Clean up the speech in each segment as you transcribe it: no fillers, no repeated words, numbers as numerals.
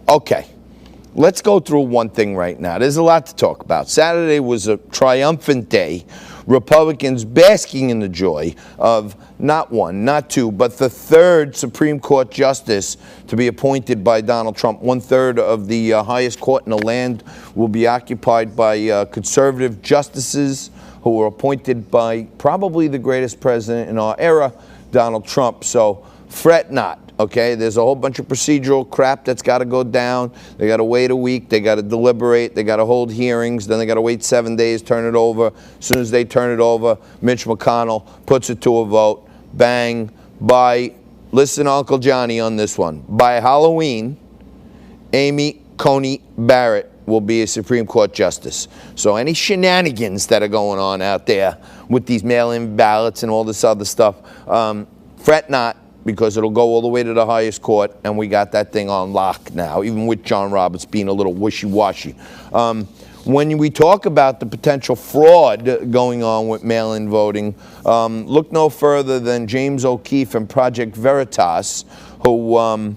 Okay. Let's go through one thing right now. There's a lot to talk about. Saturday was a triumphant day. Republicans basking in the joy of not one, not two, but the third Supreme Court justice to be appointed by Donald Trump. 1/3 of the highest court in the land will be occupied by conservative justices who were appointed by probably the greatest president in our era, Donald Trump. So fret not. Okay, there's a whole bunch of procedural crap that's got to go down. They got to wait a week. They got to deliberate. They got to hold hearings. Then they got to wait 7 days, turn it over. As soon as they turn it over, Mitch McConnell puts it to a vote. Bang. Listen to Uncle Johnny on this one. By Halloween, Amy Coney Barrett will be a Supreme Court justice. So any shenanigans that are going on out there with these mail-in ballots and all this other stuff, fret not, because it'll go all the way to the highest court, and we got that thing on lock now, even with John Roberts being a little wishy-washy. When we talk about the potential fraud going on with mail-in voting, look no further than James O'Keefe and Project Veritas, who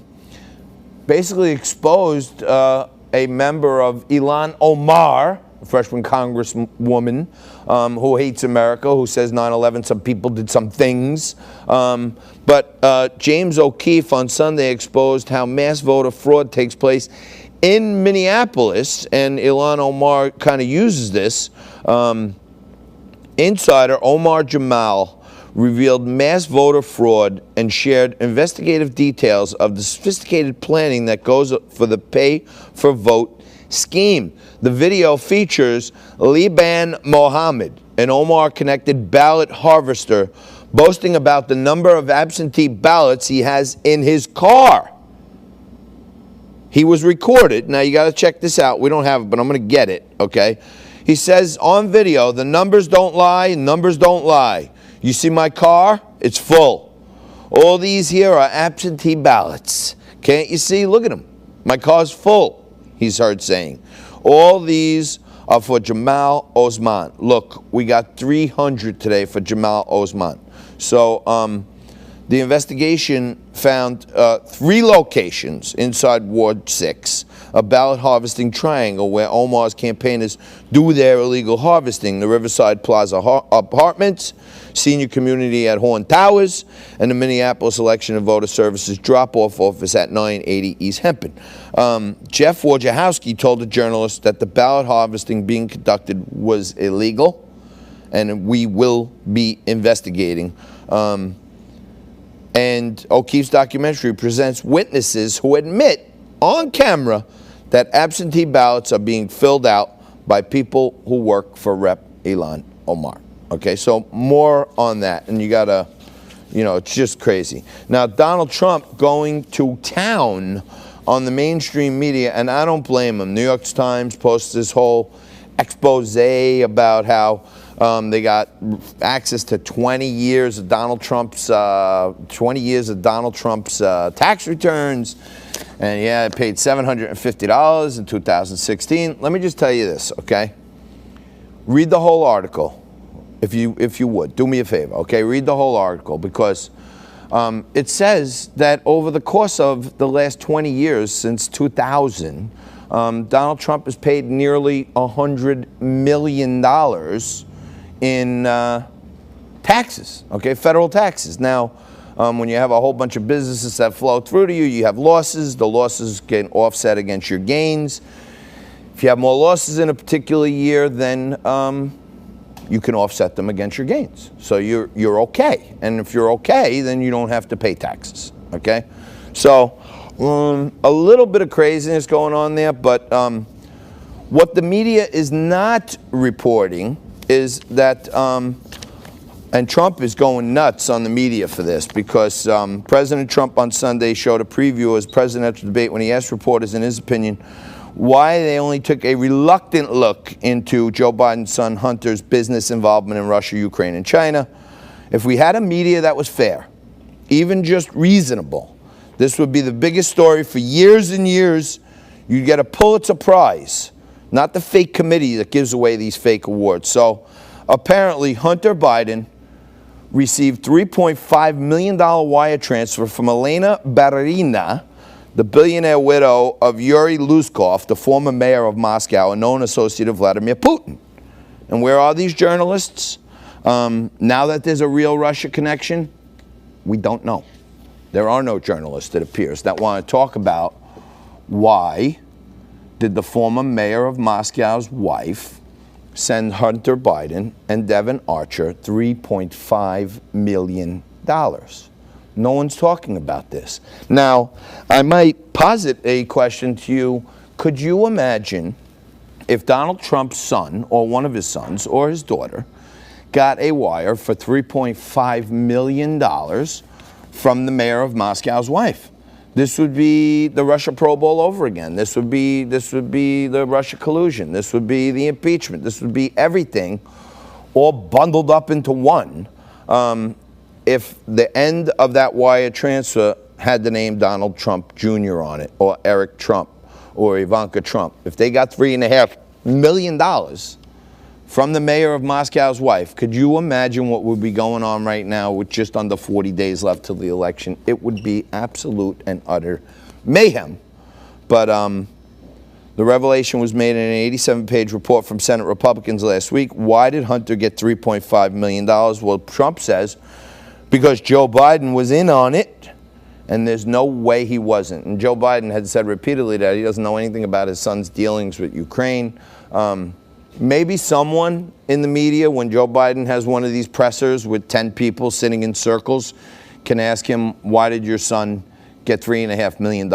basically exposed a member of Ilhan Omar, a freshman congresswoman who hates America, who says 9/11, some people did some things. But James O'Keefe on Sunday exposed how mass voter fraud takes place in Minneapolis, and Ilhan Omar kind of uses this. Insider Omar Jamal revealed mass voter fraud and shared investigative details of the sophisticated planning that goes for the pay-for-vote scheme. The video features Liban Mohammed, an Omar-connected ballot harvester, boasting about the number of absentee ballots he has in his car. He was recorded. Now, you got to check this out. We don't have it, but I'm going to get it, okay? He says on video, the numbers don't lie, numbers don't lie. You see my car? It's full. All these here are absentee ballots. Can't you see? Look at them. My car's full, he's heard saying. All these are for Jamal Osman. Look, we got 300 today for Jamal Osman. So the investigation found 3 locations inside Ward 6, a ballot harvesting triangle where Omar's campaigners do their illegal harvesting: the Riverside Plaza Apartments, Senior Community at Horn Towers, and the Minneapolis Election and Voter Services drop-off office at 980 East Hempin. Jeff Wojciechowski told the journalist that the ballot harvesting being conducted was illegal, and we will be investigating. And O'Keefe's documentary presents witnesses who admit on camera that absentee ballots are being filled out by people who work for Rep. Ilhan Omar. Okay, so more on that, and you gotta, it's just crazy. Now, Donald Trump going to town on the mainstream media, and I don't blame him. New York Times posts this whole expose about how they got access to 20 years of Donald Trump's tax returns, and yeah, it paid $750 in 2016. Let me just tell you this, okay? Read the whole article, if you would. Do me a favor, okay? Read the whole article, because it says that over the course of the last 20 years, since 2000, Donald Trump has paid nearly $100 million in taxes, okay, federal taxes. Now, when you have a whole bunch of businesses that flow through to you, you have losses. The losses get offset against your gains. If you have more losses in a particular year, then you can offset them against your gains. So you're okay. And if you're okay, then you don't have to pay taxes, okay? So a little bit of craziness going on there, but what the media is not reporting is that, and Trump is going nuts on the media for this, because President Trump on Sunday showed a preview of his presidential debate when he asked reporters, in his opinion, why they only took a reluctant look into Joe Biden's son Hunter's business involvement in Russia, Ukraine, and China. If we had a media that was fair, even just reasonable, this would be the biggest story for years and years. You'd get a Pulitzer Prize, not the fake committee that gives away these fake awards. So apparently Hunter Biden received $3.5 million wire transfer from Elena Baturina, the billionaire widow of Yuri Luskov, the former mayor of Moscow, a known associate of Vladimir Putin. And where are these journalists? Now that there's a real Russia connection, we don't know. There are no journalists, it appears, that want to talk about why did the former mayor of Moscow's wife send Hunter Biden and Devon Archer $3.5 million. No one's talking about this. Now, I might posit a question to you. Could you imagine if Donald Trump's son, or one of his sons, or his daughter, got a wire for $3.5 million from the mayor of Moscow's wife? This would be the Russia probe all over again. This would be the Russia collusion. This would be the impeachment. This would be everything all bundled up into one. If the end of that wire transfer had the name Donald Trump Jr. on it, or Eric Trump, or Ivanka Trump, if they got $3.5 million from the mayor of Moscow's wife, could you imagine what would be going on right now with just under 40 days left till the election? It would be absolute and utter mayhem. But the revelation was made in an 87-page report from Senate Republicans last week. Why did Hunter get $3.5 million? Well, Trump says because Joe Biden was in on it, and there's no way he wasn't. And Joe Biden had said repeatedly that he doesn't know anything about his son's dealings with Ukraine. Maybe someone in the media, when Joe Biden has one of these pressers with 10 people sitting in circles, can ask him, why did your son get $3.5 million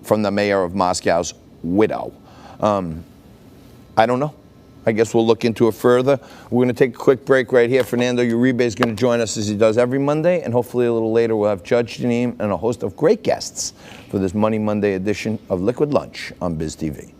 from the mayor of Moscow's widow? I don't know. I guess we'll look into it further. We're going to take a quick break right here. Fernando Uribe is going to join us as he does every Monday, and hopefully a little later we'll have Judge Janine and a host of great guests for this Money Monday edition of Liquid Lunch on Biz TV.